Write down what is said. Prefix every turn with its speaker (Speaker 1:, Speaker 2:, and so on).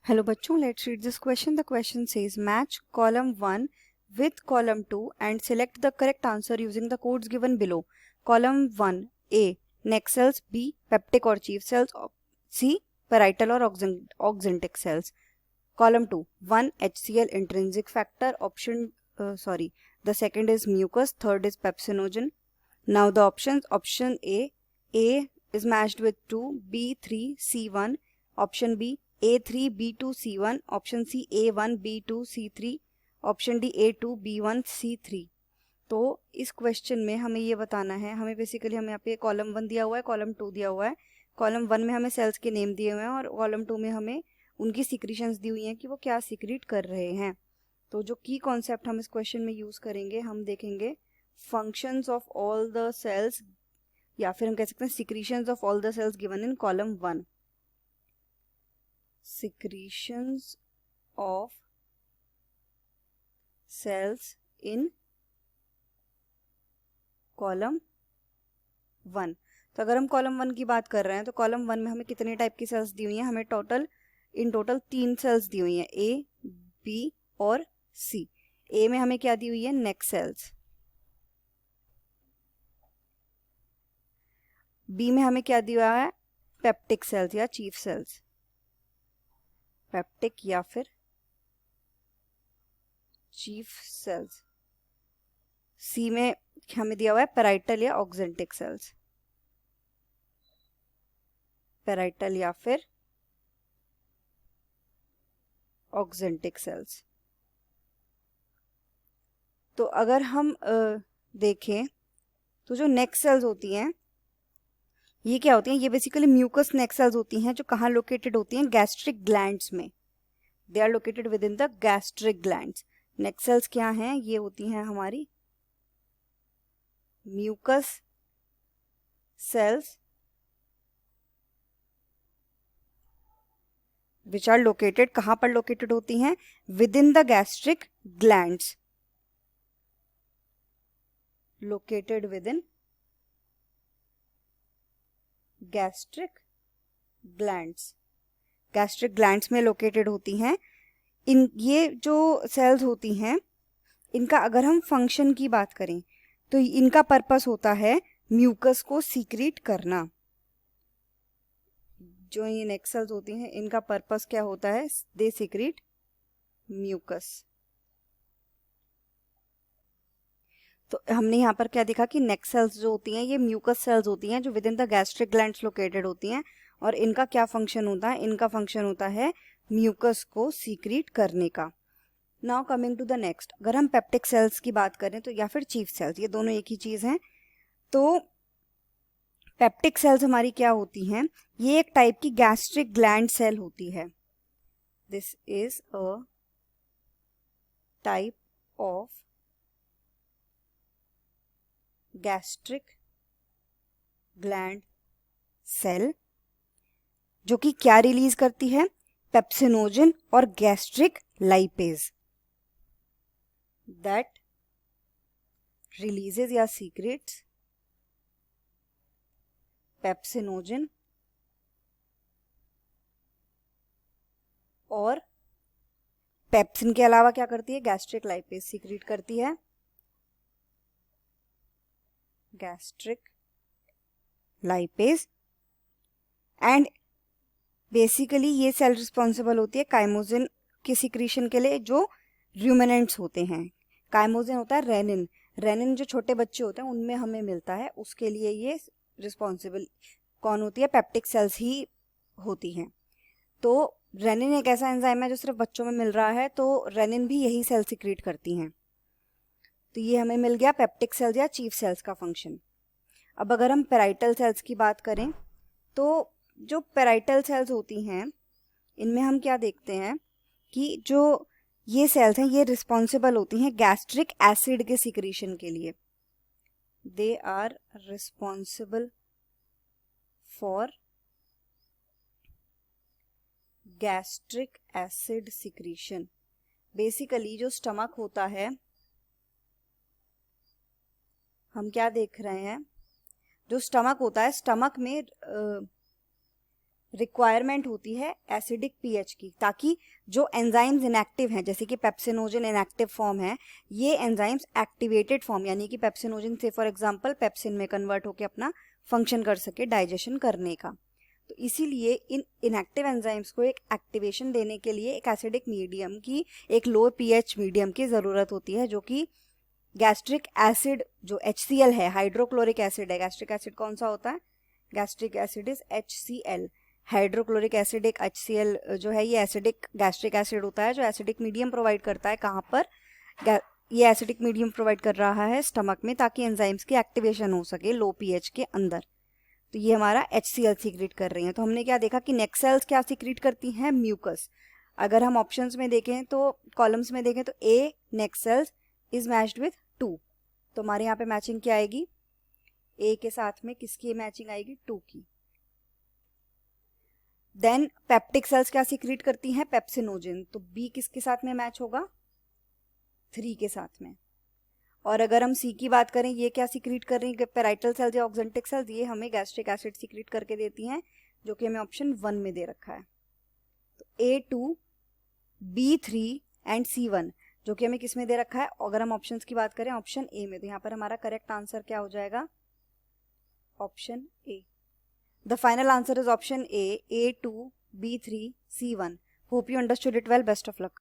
Speaker 1: Hello बच्चों, let's read this question. The question says match column 1 with column 2 and select the correct answer using the codes given below. Column 1 A neck cells, B peptic or chief cells, C parietal or oxyntic cells. Column 2 1 HCl intrinsic factor, the second is mucus, third is pepsinogen. Now the options: option A is matched with 2, B 3, C 1, option B A3 B2 C1, option C A1 B2 C3, option D A2 B1 C3। तो इस question में हमें ये बताना है, हमें basically हमें यहाँ पे कॉलम 1 दिया हुआ है, कॉलम 2 दिया हुआ है। कॉलम 1 में हमें सेल्स के नेम दिए हुए हैं और कॉलम 2 में हमें उनकी सिक्रीशंस दी हुई हैं कि वो क्या सिक्रीट कर रहे हैं। तो जो की कॉन्सेप्ट हम इस क्वेश्चन में यूज करेंगे, हम देखेंगे functions of all the cells, या फिर हम कह सकते हैं secretions of all the cells given in column 1। secretions of cells in column 1। तो अगर हम कॉलम 1 की बात कर रहे हैं तो कॉलम 1 में हमें कितने टाइप की सेल्स दी हुई हैं? हमें इन टोटल 3 सेल्स दी हुई हैं, ए, बी और सी। ए में हमें क्या दी हुई है? नेक सेल्स। बी में हमें क्या दिया है? पेप्टिक सेल्स या चीफ सेल्स, पेप्टिक या फिर चीफ सेल्स। सी में हमें दिया हुआ है पैराइटल या ऑक्जेंटिक सेल्स, पैराइटल या फिर ऑक्जेंटिक सेल्स। तो अगर हम देखें तो जो नेक सेल्स होती हैं ये क्या होती हैं? ये बेसिकली म्यूकस नेक सेल्स होती हैं, जो कहाँ लोकेटेड होती हैं? गैस्ट्रिक ग्लैंड्स में। They are located within the gastric glands. Neck cells क्या हैं? ये होती हैं हमारी mucus cells which are located, कहाँ पर लोकेटेड होती हैं? Within the gastric glands, located within gastric glands, gastric glands में लोकेटेड होती हैं। ये जो सेल्स होती हैं, इनका अगर हम फंक्शन की बात करें तो इनका पर्पस होता है म्यूकस को सीक्रेट करना। जो ये नेक सेल्स होती हैं, इनका पर्पस क्या होता है? दे सीक्रेट म्यूकस। तो हमने यहाँ पर क्या देखा कि नेक सेल्स जो होती हैं ये म्यूकस सेल्स होती हैं जो with in the gastric glands located होती हैं। और इनका क्या फंक्शन होता है? इनका फंक्शन होता है म्यूकस को सीक्रेट करने का। Now coming to the next, अगर हम पेप्टिक सेल्स की बात करें तो या फिर चीफ सेल्स, ये दोनों एक ही चीज हैं। तो पेप्टिक सेल्स हमारी क्या होती हैं? ये एक टाइप की गैस्ट्रिक ग्लैंड सेल होती है। This is a type of gastric gland cell जो कि क्या रिलीज करती है? पेप्सिनोजन और गैस्ट्रिक लाइपेज दैट रिलीजेस या सीक्रेट्स पेप्सिनोजन और पेप्सिन के अलावा क्या करती है? गैस्ट्रिक लाइपेज सीक्रेट करती है, गैस्ट्रिक लाइपेज। एंड बेसिकली ये सेल रिस्पॉन्सिबल होती है काइमोजिन के सिक्रीशन के लिए, जो रूमिनेंट्स होते हैं। काइमोजिन होता है रेनिन, रेनिन जो छोटे बच्चे होते हैं उनमें हमें मिलता है, उसके लिए ये रिस्पॉन्सिबल कौन होती है? पेप्टिक सेल्स ही होती हैं। तो रेनिन एक ऐसा एंजाइम है जो सिर्फ बच्चों में मिल रहा है, तो रेनिन भी यही सेल सिक्रीट करती हैं। तो ये हमें मिल गया पेप्टिक सेल्स या चीफ सेल्स का फंक्शन। अब अगर हम पैराइटल सेल्स की बात करें तो जो पैराइटल सेल्स होती हैं इनमें हम क्या देखते हैं कि जो ये सेल्स हैं ये रिस्पॉन्सिबल होती हैं गैस्ट्रिक एसिड के सिक्रीशन के लिए। They are responsible for gastric acid secretion. Basically जो स्टमक होता है, हम क्या देख रहे हैं? जो स्टमक होता है, स्टमक में रिक्वायरमेंट होती है एसिडिक पीएच की, ताकि जो एंजाइम्स इनएक्टिव हैं, जैसे कि पेप्सिनोजन इनएक्टिव फॉर्म है, ये एंजाइम्स एक्टिवेटेड फॉर्म, यानी कि पेप्सिनोजन से फॉर एग्जांपल पेप्सिन में कन्वर्ट होकर अपना फंक्शन कर सके डाइजेशन करने का। तो इसीलिए इन इनएक्टिव एंजाइम्स को एक एक्टिवेशन देने के लिए एक एसिडिक मीडियम की, एक लो पीएच मीडियम की ज़रूरत होती है, जो कि गैस्ट्रिक एसिड जो HCl है, हाइड्रोक्लोरिक एसिड है। गैस्ट्रिक एसिड कौन सा होता है? Gastric acid is HCl। Hydrochloric acid एक HCl जो है, ये एसिडिक गैस्ट्रिक एसिड होता है जो एसिडिक मीडियम प्रोवाइड करता है। कहाँ पर? ये एसिडिक मीडियम प्रोवाइड कर रहा है स्टमक में, ताकि एंजाइम्स की एक्टिवेशन हो सके लो पीएच के अंदर। तो ये हमारा HCl सीक्रेट कर रही है। तो हमने क्या देखा कि नेक सेल्स क्या सीक्रेट करती हैं? म्यूकस। अगर हम ऑप्शंस में देखें तो, कॉलम्स में देखें तो A neck cells is matched with 2, तो हमारे यहाँ पे मैचिंग क्या आएगी? A के साथ में किसकी मैचिंग आएगी? 2 की। देन पेप्टिक सेल्स क्या सीक्रेट करती हैं? पेप्सिनोजन, तो B किसके साथ में मैच होगा? 3 के साथ में। और अगर हम C की बात करें, ये क्या सीक्रेट कर रही है? पेराइटल सेल्स या ऑक्जेंटिक सेल्स, ये हमें गैस्ट्रिक एसिड सीक्रेट करके देती हैं, जो कि हमें ऑप्शन 1 में दे रखा है। तो A2, B3 एंड C1 जो कि हमें किस में दे रखा है? अगर हम ऑप्शंस की बात करें ऑप्शन A में, तो यहाँ पर हमारा करेक्ट आंसर क्या हो जाएगा? Option A। The final answer is option A, A2, B3, C1। Hope you understood it well. Best of luck.